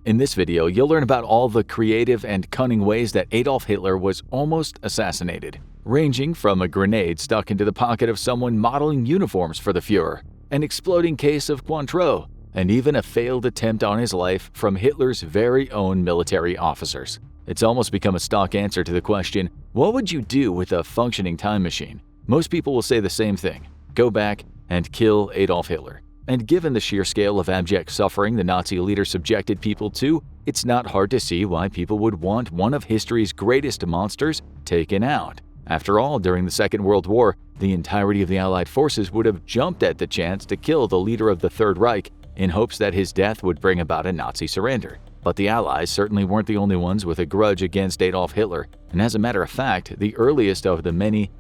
In this video, you'll learn about all the creative and cunning ways that Adolf Hitler was almost assassinated, ranging from a grenade stuck into the pocket of someone modeling uniforms for the Fuhrer, an exploding case of Cointreau, and even a failed attempt on his life from Hitler's very own military officers. It's almost become a stock answer to the question, what would you do with a functioning time machine? Most people will say the same thing: go back and kill Adolf Hitler. And given the sheer scale of abject suffering the Nazi leader subjected people to, it's not hard to see why people would want one of history's greatest monsters taken out. After all, during the Second World War, the entirety of the Allied forces would have jumped at the chance to kill the leader of the Third Reich in hopes that his death would bring about a Nazi surrender. But the Allies certainly weren't the only ones with a grudge against Adolf Hitler, and as a matter of fact, the earliest of the many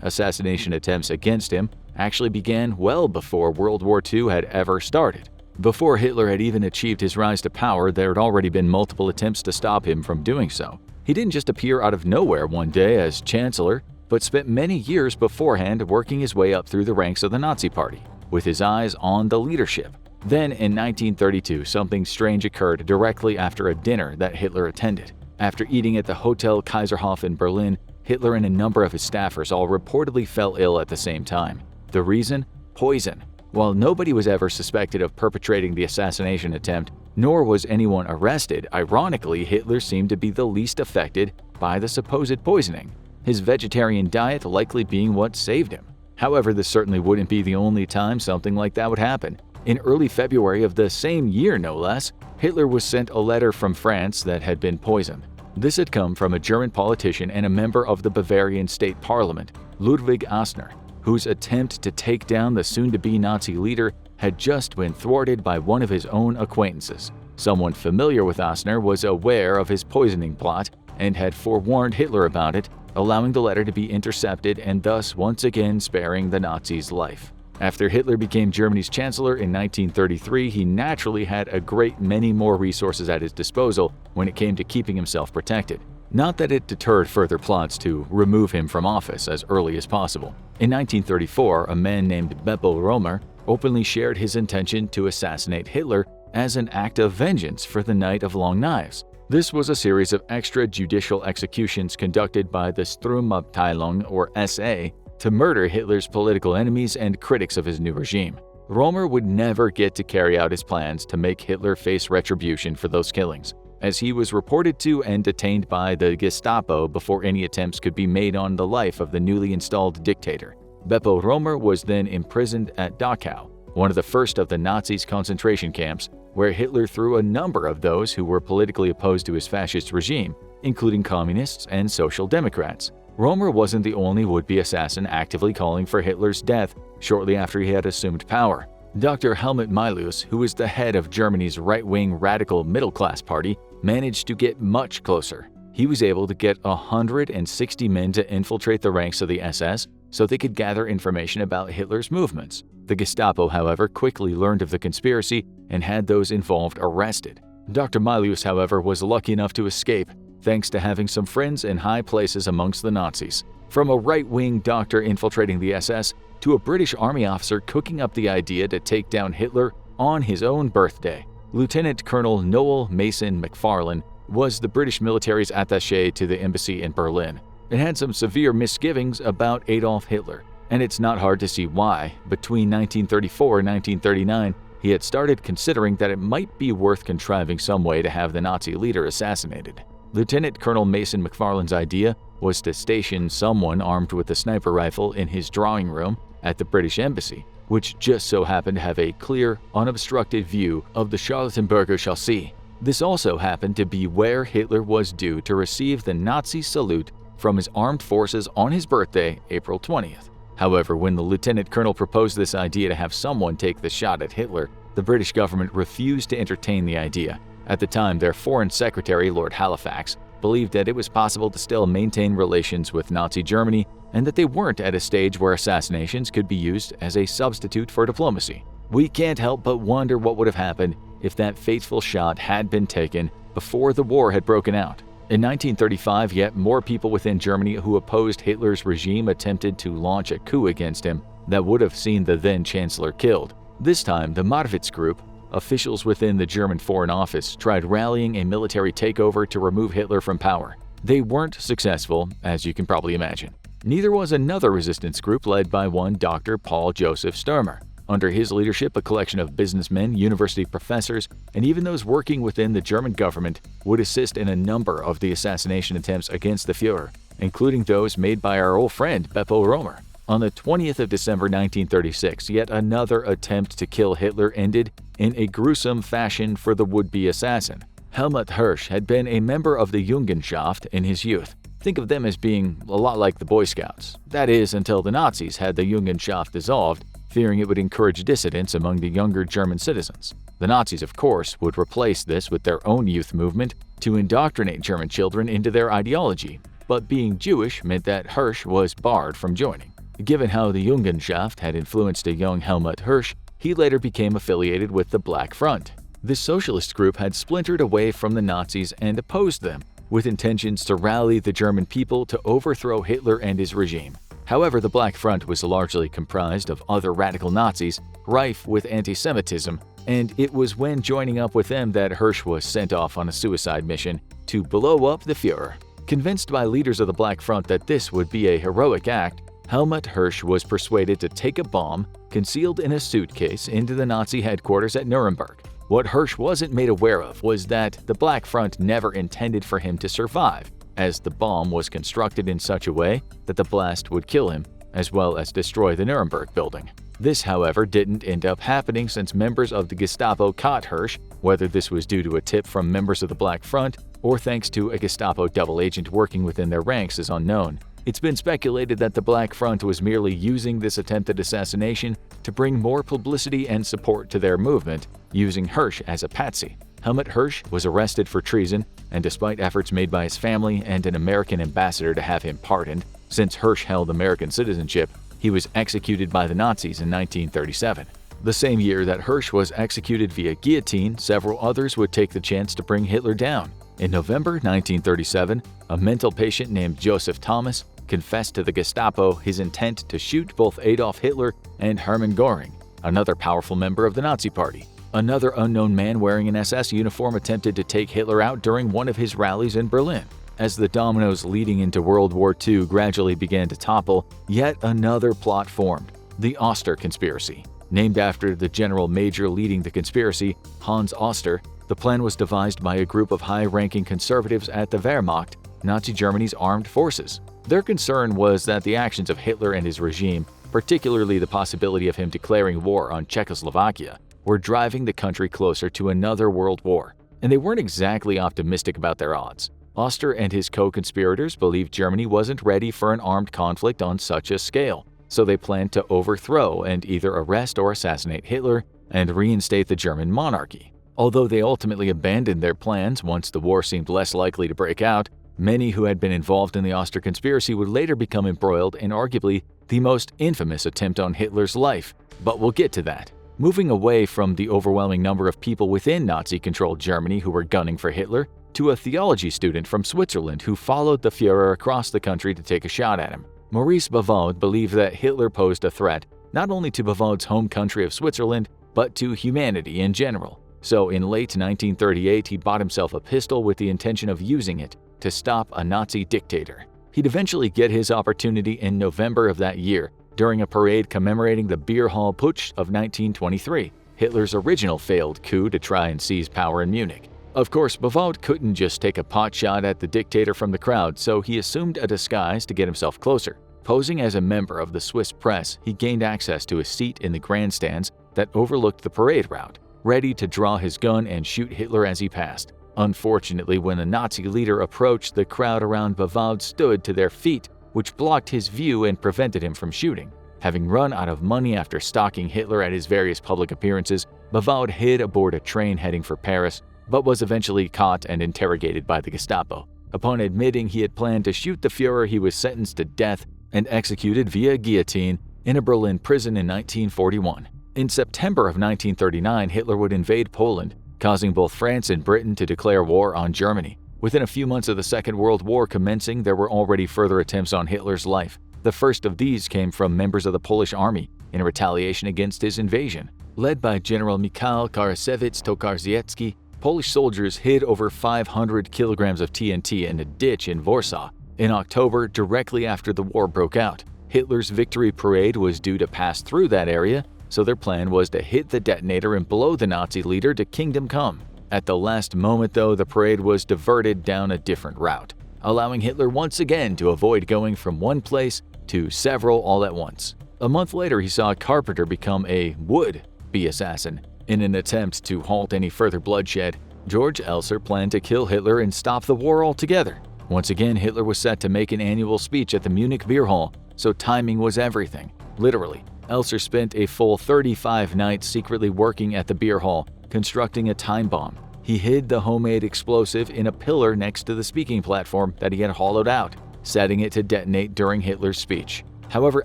assassination attempts against him actually began well before World War II had ever started. Before Hitler had even achieved his rise to power, there had already been multiple attempts to stop him from doing so. He didn't just appear out of nowhere one day as Chancellor, but spent many years beforehand working his way up through the ranks of the Nazi Party, with his eyes on the leadership. Then, in 1932, something strange occurred directly after a dinner that Hitler attended. After eating at the Hotel Kaiserhof in Berlin, Hitler and a number of his staffers all reportedly fell ill at the same time. The reason? Poison. While nobody was ever suspected of perpetrating the assassination attempt, nor was anyone arrested, ironically, Hitler seemed to be the least affected by the supposed poisoning, his vegetarian diet likely being what saved him. However, this certainly wouldn't be the only time something like that would happen. In early February of the same year, no less, Hitler was sent a letter from France that had been poisoned. This had come from a German politician and a member of the Bavarian state parliament, Ludwig Assner, whose attempt to take down the soon-to-be Nazi leader had just been thwarted by one of his own acquaintances. Someone familiar with Assner was aware of his poisoning plot and had forewarned Hitler about it, allowing the letter to be intercepted and thus once again sparing the Nazi's life. After Hitler became Germany's chancellor in 1933, he naturally had a great many more resources at his disposal when it came to keeping himself protected. Not that it deterred further plots to remove him from office as early as possible. In 1934, a man named Beppo Römer openly shared his intention to assassinate Hitler as an act of vengeance for the Night of Long Knives. This was a series of extrajudicial executions conducted by the Sturmabteilung, or SA, to murder Hitler's political enemies and critics of his new regime. Römer would never get to carry out his plans to make Hitler face retribution for those killings, as he was reported to and detained by the Gestapo before any attempts could be made on the life of the newly installed dictator. Beppo Römer was then imprisoned at Dachau, one of the first of the Nazis' concentration camps, where Hitler threw a number of those who were politically opposed to his fascist regime, including communists and social democrats. Römer wasn't the only would-be assassin actively calling for Hitler's death shortly after he had assumed power. Dr. Helmut Mylius, who was the head of Germany's right-wing radical middle-class party, managed to get much closer. He was able to get 160 men to infiltrate the ranks of the SS so they could gather information about Hitler's movements. The Gestapo, however, quickly learned of the conspiracy and had those involved arrested. Dr. Mylius, however, was lucky enough to escape, thanks to having some friends in high places amongst the Nazis. From a right-wing doctor infiltrating the SS to a British army officer cooking up the idea to take down Hitler on his own birthday. Lieutenant Colonel Noel Mason McFarlane was the British military's attaché to the embassy in Berlin. It had some severe misgivings about Adolf Hitler, and it's not hard to see why. Between 1934 and 1939, he had started considering that it might be worth contriving some way to have the Nazi leader assassinated. Lieutenant Colonel Mason McFarlane's idea was to station someone armed with a sniper rifle in his drawing room at the British Embassy, which just so happened to have a clear, unobstructed view of the Charlottenburger Chaussee. This also happened to be where Hitler was due to receive the Nazi salute from his armed forces on his birthday, April 20th. However, when the lieutenant colonel proposed this idea to have someone take the shot at Hitler, the British government refused to entertain the idea. At the time, their Foreign Secretary, Lord Halifax, believed that it was possible to still maintain relations with Nazi Germany and that they weren't at a stage where assassinations could be used as a substitute for diplomacy. We can't help but wonder what would have happened if that fateful shot had been taken before the war had broken out. In 1935, yet more people within Germany who opposed Hitler's regime attempted to launch a coup against him that would have seen the then chancellor killed. This time, the Marwitz Group, officials within the German Foreign Office tried rallying a military takeover to remove Hitler from power. They weren't successful, as you can probably imagine. Neither was another resistance group led by one Dr. Paul Joseph Sturmer. Under his leadership, a collection of businessmen, university professors, and even those working within the German government would assist in a number of the assassination attempts against the Führer, including those made by our old friend Beppo Römer. On the 20th of December 1936, yet another attempt to kill Hitler ended in a gruesome fashion for the would-be assassin. Helmut Hirsch had been a member of the Jungenschaft in his youth. Think of them as being a lot like the Boy Scouts. That is, until the Nazis had the Jungenschaft dissolved, fearing it would encourage dissidence among the younger German citizens. The Nazis, of course, would replace this with their own youth movement to indoctrinate German children into their ideology, but being Jewish meant that Hirsch was barred from joining. Given how the Jungenschaft had influenced a young Helmut Hirsch, he later became affiliated with the Black Front. This socialist group had splintered away from the Nazis and opposed them, with intentions to rally the German people to overthrow Hitler and his regime. However, the Black Front was largely comprised of other radical Nazis, rife with anti-Semitism, and it was when joining up with them that Hirsch was sent off on a suicide mission to blow up the Führer. Convinced by leaders of the Black Front that this would be a heroic act, Helmut Hirsch was persuaded to take a bomb concealed in a suitcase into the Nazi headquarters at Nuremberg. What Hirsch wasn't made aware of was that the Black Front never intended for him to survive, as the bomb was constructed in such a way that the blast would kill him, as well as destroy the Nuremberg building. This, however, didn't end up happening since members of the Gestapo caught Hirsch, whether this was due to a tip from members of the Black Front or thanks to a Gestapo double agent working within their ranks is unknown. It's been speculated that the Black Front was merely using this attempted assassination to bring more publicity and support to their movement, using Hirsch as a patsy. Helmut Hirsch was arrested for treason, and despite efforts made by his family and an American ambassador to have him pardoned, since Hirsch held American citizenship, he was executed by the Nazis in 1937. The same year that Hirsch was executed via guillotine, several others would take the chance to bring Hitler down. In November 1937, a mental patient named Joseph Thomas confessed to the Gestapo his intent to shoot both Adolf Hitler and Hermann Göring, another powerful member of the Nazi Party. Another unknown man wearing an SS uniform attempted to take Hitler out during one of his rallies in Berlin. As the dominoes leading into World War II gradually began to topple, yet another plot formed, the Oster Conspiracy. Named after the general major leading the conspiracy, Hans Oster, the plan was devised by a group of high-ranking conservatives at the Wehrmacht, Nazi Germany's armed forces. Their concern was that the actions of Hitler and his regime, particularly the possibility of him declaring war on Czechoslovakia, were driving the country closer to another world war, and they weren't exactly optimistic about their odds. Oster and his co-conspirators believed Germany wasn't ready for an armed conflict on such a scale, so they planned to overthrow and either arrest or assassinate Hitler and reinstate the German monarchy. Although they ultimately abandoned their plans once the war seemed less likely to break out, many who had been involved in the Oster Conspiracy would later become embroiled in arguably the most infamous attempt on Hitler's life, but we'll get to that. Moving away from the overwhelming number of people within Nazi-controlled Germany who were gunning for Hitler, to a theology student from Switzerland who followed the Führer across the country to take a shot at him. Maurice Bavaud believed that Hitler posed a threat not only to Bavaud's home country of Switzerland, but to humanity in general. So in late 1938, he bought himself a pistol with the intention of using it to stop a Nazi dictator. He'd eventually get his opportunity in November of that year, during a parade commemorating the Beer Hall Putsch of 1923, Hitler's original failed coup to try and seize power in Munich. Of course, Bavaud couldn't just take a potshot at the dictator from the crowd, so he assumed a disguise to get himself closer. Posing as a member of the Swiss press, he gained access to a seat in the grandstands that overlooked the parade route, ready to draw his gun and shoot Hitler as he passed. Unfortunately, when the Nazi leader approached, the crowd around Bavaud stood to their feet, which blocked his view and prevented him from shooting. Having run out of money after stalking Hitler at his various public appearances, Bavaud hid aboard a train heading for Paris, but was eventually caught and interrogated by the Gestapo. Upon admitting he had planned to shoot the Führer, he was sentenced to death and executed via guillotine in a Berlin prison in 1941. In September of 1939, Hitler would invade Poland, causing both France and Britain to declare war on Germany. Within a few months of the Second World War commencing, there were already further attempts on Hitler's life. The first of these came from members of the Polish army in retaliation against his invasion. Led by General Mikhail Karasiewicz-Tokarczewski, Polish soldiers hid over 500 kilograms of TNT in a ditch in Warsaw. In October, directly after the war broke out, Hitler's victory parade was due to pass through that area, so their plan was to hit the detonator and blow the Nazi leader to kingdom come. At the last moment, though, the parade was diverted down a different route, allowing Hitler once again to avoid going from one place to several all at once. A month later, he saw a carpenter become a would-be assassin. In an attempt to halt any further bloodshed, George Elser planned to kill Hitler and stop the war altogether. Once again, Hitler was set to make an annual speech at the Munich Beer Hall, so timing was everything. Literally, Elser spent a full 35 nights secretly working at the beer hall, constructing a time bomb. He hid the homemade explosive in a pillar next to the speaking platform that he had hollowed out, setting it to detonate during Hitler's speech. However,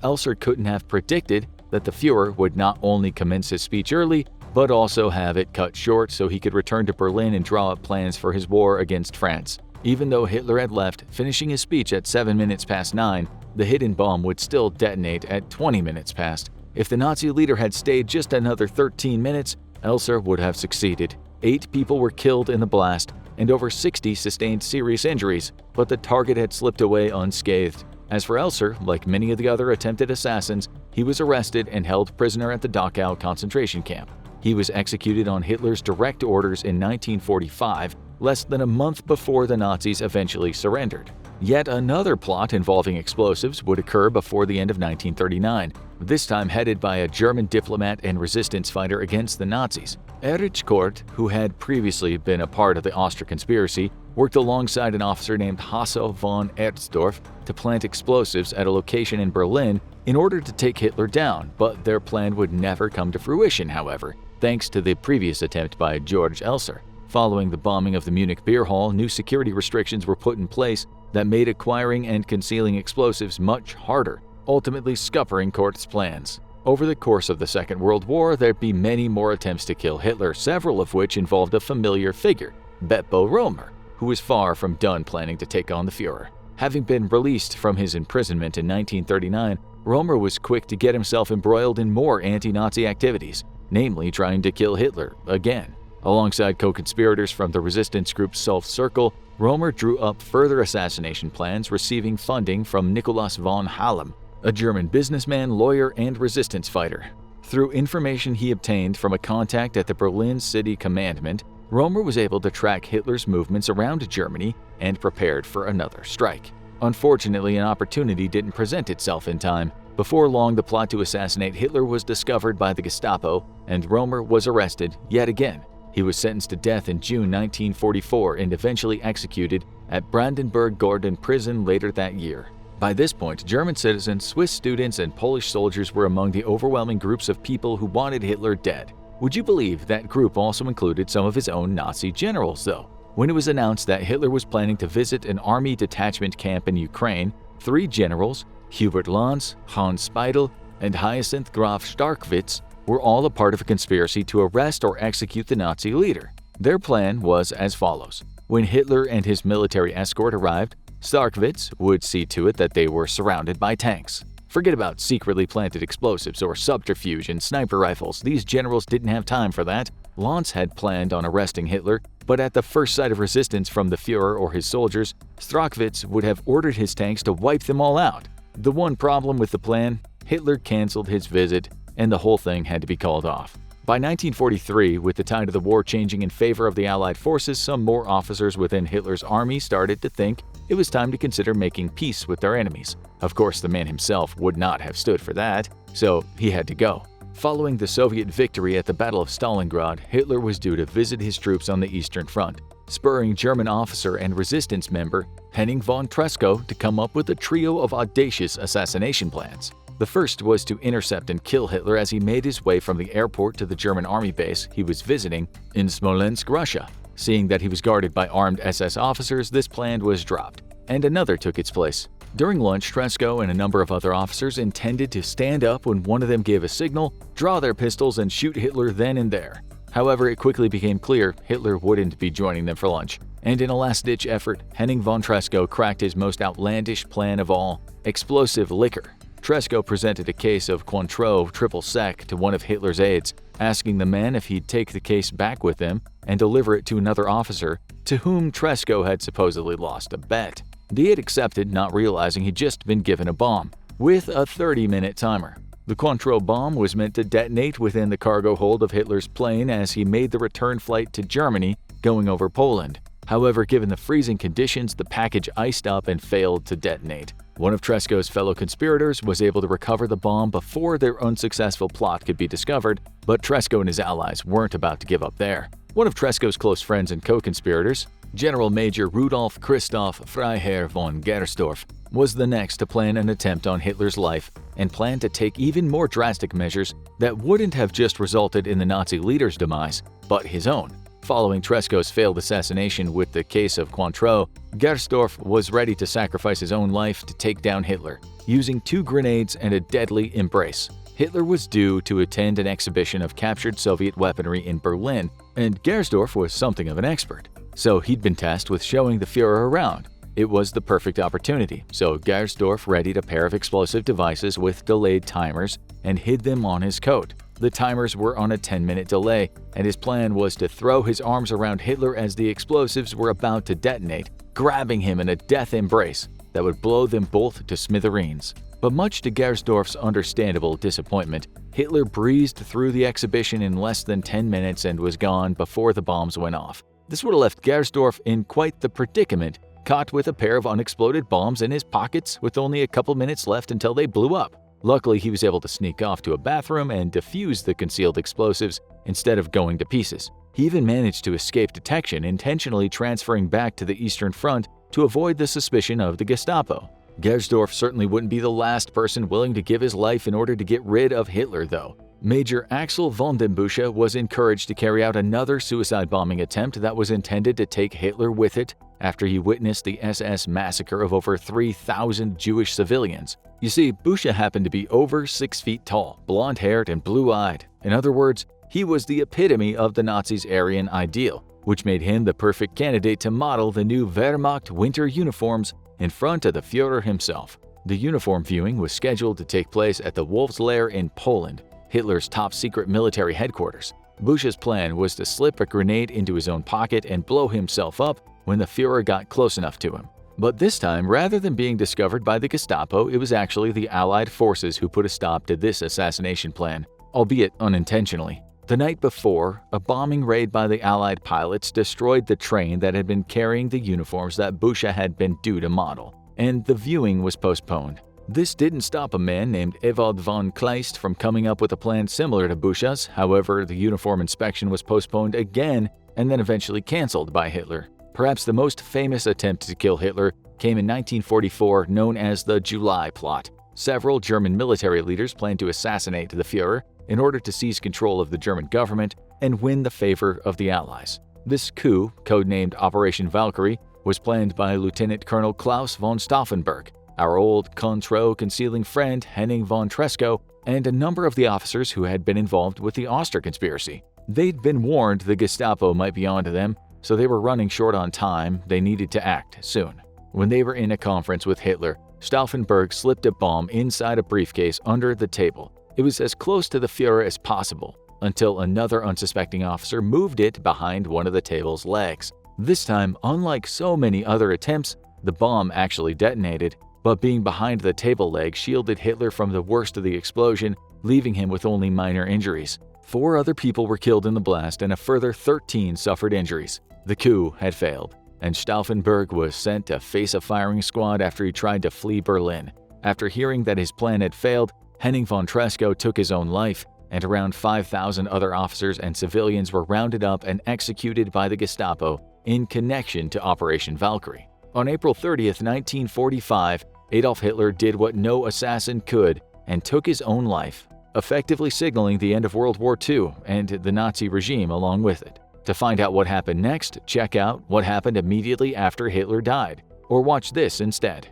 Elser couldn't have predicted that the Führer would not only commence his speech early, but also have it cut short so he could return to Berlin and draw up plans for his war against France. Even though Hitler had left, finishing his speech at 7 minutes past 9, the hidden bomb would still detonate at 20 minutes past. If the Nazi leader had stayed just another 13 minutes, Elser would have succeeded. 8 people were killed in the blast, and over 60 sustained serious injuries, but the target had slipped away unscathed. As for Elser, like many of the other attempted assassins, he was arrested and held prisoner at the Dachau concentration camp. He was executed on Hitler's direct orders in 1945, less than a month before the Nazis eventually surrendered. Yet another plot involving explosives would occur before the end of 1939, this time headed by a German diplomat and resistance fighter against the Nazis. Erich Kort, who had previously been a part of the Oster conspiracy, worked alongside an officer named Hasso von Erzdorf to plant explosives at a location in Berlin in order to take Hitler down, but their plan would never come to fruition, however, thanks to the previous attempt by George Elser. Following the bombing of the Munich Beer Hall, new security restrictions were put in place that made acquiring and concealing explosives much harder, ultimately scuppering Kort's plans. Over the course of the Second World War, there'd be many more attempts to kill Hitler, several of which involved a familiar figure, Beppo Roemer, who was far from done planning to take on the Führer. Having been released from his imprisonment in 1939, Roemer was quick to get himself embroiled in more anti-Nazi activities, namely trying to kill Hitler again. Alongside co-conspirators from the resistance group Sulf Circle, Roemer drew up further assassination plans, receiving funding from Nikolaus von Hallam, a German businessman, lawyer, and resistance fighter. Through information he obtained from a contact at the Berlin City Commandment, Roemer was able to track Hitler's movements around Germany and prepared for another strike. Unfortunately, an opportunity didn't present itself in time. Before long, the plot to assassinate Hitler was discovered by the Gestapo, and Roemer was arrested yet again. He was sentenced to death in June 1944 and eventually executed at Brandenburg Gordon Prison later that year. By this point, German citizens, Swiss students, and Polish soldiers were among the overwhelming groups of people who wanted Hitler dead. Would you believe that group also included some of his own Nazi generals, though? When it was announced that Hitler was planning to visit an army detachment camp in Ukraine, 3 generals, Hubert Lanz, Hans Speidel, and Hyacinth Graf Starkwitz, were all a part of a conspiracy to arrest or execute the Nazi leader. Their plan was as follows. When Hitler and his military escort arrived, Starkwitz would see to it that they were surrounded by tanks. Forget about secretly planted explosives or subterfuge and sniper rifles. These generals didn't have time for that. Lanz had planned on arresting Hitler, but at the first sight of resistance from the Führer or his soldiers, Starkwitz would have ordered his tanks to wipe them all out. The one problem with the plan, Hitler canceled his visit, and the whole thing had to be called off. By 1943, with the tide of the war changing in favor of the Allied forces, some more officers within Hitler's army started to think it was time to consider making peace with their enemies. Of course, the man himself would not have stood for that, so he had to go. Following the Soviet victory at the Battle of Stalingrad, Hitler was due to visit his troops on the Eastern Front, spurring German officer and resistance member Henning von Tresckow to come up with a trio of audacious assassination plans. The first was to intercept and kill Hitler as he made his way from the airport to the German army base he was visiting in Smolensk, Russia. Seeing that he was guarded by armed SS officers, this plan was dropped, and another took its place. During lunch, Tresckow and a number of other officers intended to stand up when one of them gave a signal, draw their pistols, and shoot Hitler then and there. However, it quickly became clear Hitler wouldn't be joining them for lunch, and in a last-ditch effort, Henning von Tresckow cracked his most outlandish plan of all: explosive liquor. Tresco presented a case of Cointreau triple sec to one of Hitler's aides, asking the man if he'd take the case back with him and deliver it to another officer to whom Tresco had supposedly lost a bet. The aide accepted, not realizing he'd just been given a bomb, with a 30-minute timer. The Cointreau bomb was meant to detonate within the cargo hold of Hitler's plane as he made the return flight to Germany, going over Poland. However, given the freezing conditions, the package iced up and failed to detonate. One of Tresco's fellow conspirators was able to recover the bomb before their unsuccessful plot could be discovered, but Tresco and his allies weren't about to give up there. One of Tresco's close friends and co-conspirators, General Major Rudolf Christoph Freiherr von Gersdorf, was the next to plan an attempt on Hitler's life and planned to take even more drastic measures that wouldn't have just resulted in the Nazi leader's demise, but his own. Following Tresco's failed assassination with the case of Cointreau, Gersdorf was ready to sacrifice his own life to take down Hitler, using 2 grenades and a deadly embrace. Hitler was due to attend an exhibition of captured Soviet weaponry in Berlin, and Gersdorf was something of an expert. So he'd been tasked with showing the Führer around. It was the perfect opportunity, so Gersdorf readied a pair of explosive devices with delayed timers and hid them on his coat. The timers were on a 10-minute delay, and his plan was to throw his arms around Hitler as the explosives were about to detonate, grabbing him in a death embrace that would blow them both to smithereens. But much to Gersdorf's understandable disappointment, Hitler breezed through the exhibition in less than 10 minutes and was gone before the bombs went off. This would have left Gersdorf in quite the predicament, caught with a pair of unexploded bombs in his pockets with only a couple minutes left until they blew up. Luckily, he was able to sneak off to a bathroom and defuse the concealed explosives instead of going to pieces. He even managed to escape detection, intentionally transferring back to the Eastern Front to avoid the suspicion of the Gestapo. Gersdorf certainly wouldn't be the last person willing to give his life in order to get rid of Hitler, though. Major Axel von den Busche was encouraged to carry out another suicide bombing attempt that was intended to take Hitler with it after he witnessed the SS massacre of over 3,000 Jewish civilians. You see, Busche happened to be over 6 feet tall, blonde-haired, and blue-eyed. In other words, he was the epitome of the Nazis' Aryan ideal, which made him the perfect candidate to model the new Wehrmacht winter uniforms in front of the Führer himself. The uniform viewing was scheduled to take place at the Wolf's Lair in Poland, Hitler's top-secret military headquarters. Busche's plan was to slip a grenade into his own pocket and blow himself up when the Führer got close enough to him. But this time, rather than being discovered by the Gestapo, it was actually the Allied forces who put a stop to this assassination plan, albeit unintentionally. The night before, a bombing raid by the Allied pilots destroyed the train that had been carrying the uniforms that Busche had been due to model, and the viewing was postponed. This didn't stop a man named Ewald von Kleist from coming up with a plan similar to Busche's. However, the uniform inspection was postponed again and then eventually canceled by Hitler. Perhaps the most famous attempt to kill Hitler came in 1944, known as the July Plot. Several German military leaders planned to assassinate the Führer in order to seize control of the German government and win the favor of the Allies. This coup, codenamed Operation Valkyrie, was planned by Lieutenant Colonel Klaus von Stauffenberg, our old Cointreau concealing friend Henning von Tresco, and a number of the officers who had been involved with the Oster conspiracy. They'd been warned the Gestapo might be onto them, so they were running short on time. They needed to act soon. When they were in a conference with Hitler, Stauffenberg slipped a bomb inside a briefcase under the table. It was as close to the Führer as possible, until another unsuspecting officer moved it behind one of the table's legs. This time, unlike so many other attempts, the bomb actually detonated, but being behind the table leg shielded Hitler from the worst of the explosion, leaving him with only minor injuries. 4 other people were killed in the blast and a further 13 suffered injuries. The coup had failed, and Stauffenberg was sent to face a firing squad after he tried to flee Berlin. After hearing that his plan had failed, Henning von Tresco took his own life, and around 5,000 other officers and civilians were rounded up and executed by the Gestapo in connection to Operation Valkyrie. On April 30, 1945, Adolf Hitler did what no assassin could and took his own life, effectively signaling the end of World War II and the Nazi regime along with it. To find out what happened next, check out what happened immediately after Hitler died, or watch this instead.